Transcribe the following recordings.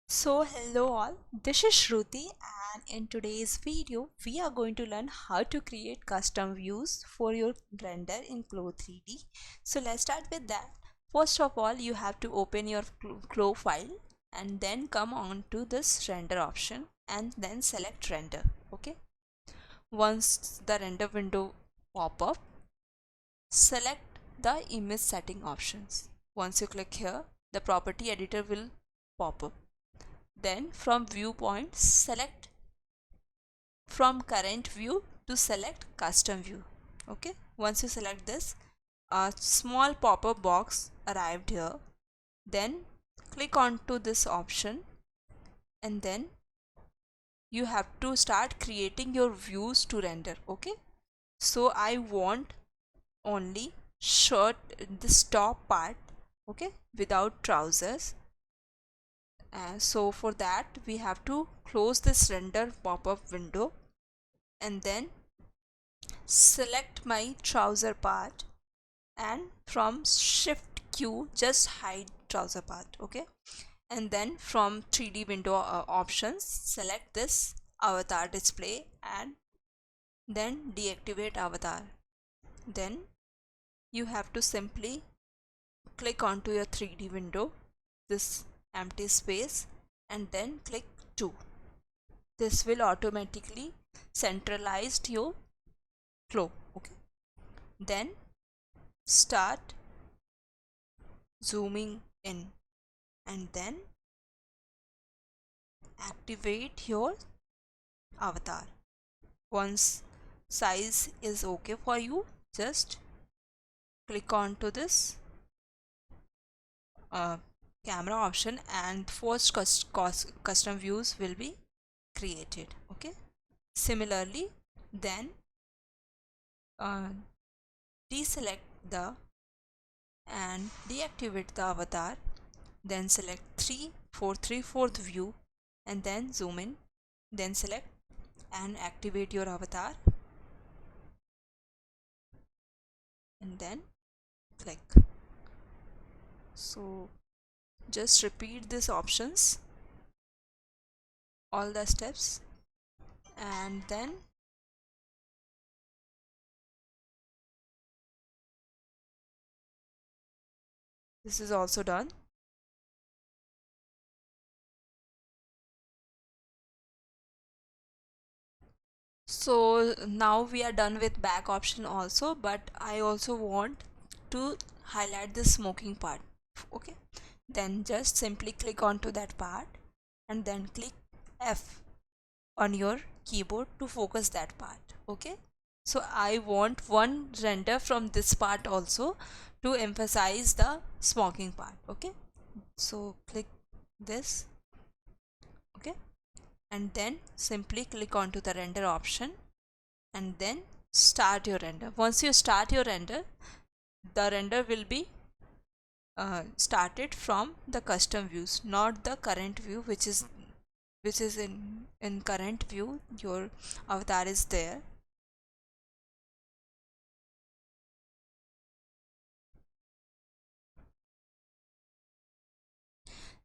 So hello all, this is Shruti and in today's video we are going to learn how to create custom views for your render in CLO 3D. So let's start with that. First of all, you have to open your CLO file and then come on to this render option and then select render. Okay. Once the render window pop up, select the image setting options. Once you click here, the property editor will pop up. Then from viewpoint, select from current view to select custom view. Okay, once you select this, a small pop-up box arrived here. Then click on to this option and then you have to start creating your views to render. Okay, so I want only shirt, this top part, okay, without trousers. So for that we have to close this render pop-up window and then select my trouser part and from shift Q just hide trouser part. Okay, and then from 3D window options, select this avatar display and then deactivate avatar. Then you have to simply click onto your 3D window, this empty space, and then click 2. This will automatically centralize your flow. Okay, then start zooming in and then activate your avatar. Once size is okay for you, just click on to this camera option and first custom views will be created. Okay, similarly then deselect the and deactivate the avatar, then select 3 for 3/4 view and then zoom in, then select and activate your avatar and then click. So just repeat these options, all the steps, and then this is also done. So now we are done with back option also, but I also want to highlight the smoking part. Okay, then just simply click onto that part and then click F on your keyboard to focus that part. Okay, so I want one render from this part also to emphasize the smoking part. Okay, so click this. Okay, and then simply click onto the render option and then start your render. Once you start your render, the render will be started from the custom views, not the current view, which is in current view your avatar is there.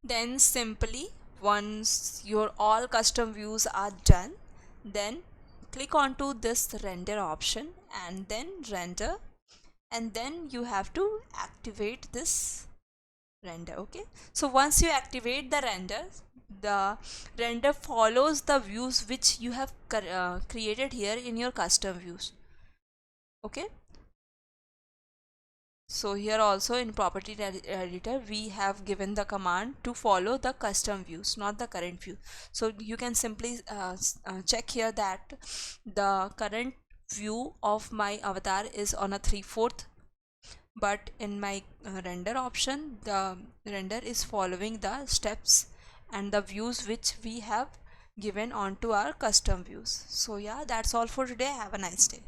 Then simply once your all custom views are done, then click onto this render option and then render, and then you have to activate this render. Okay, so once you activate the render follows the views which you have created here in your custom views. Okay, so here also in property editor we have given the command to follow the custom views, not the current view. So you can simply check here that the current view of my avatar is on a 3/4, but in my render option the render is following the steps and the views which we have given onto our custom views. So yeah, that's all for today. Have a nice day.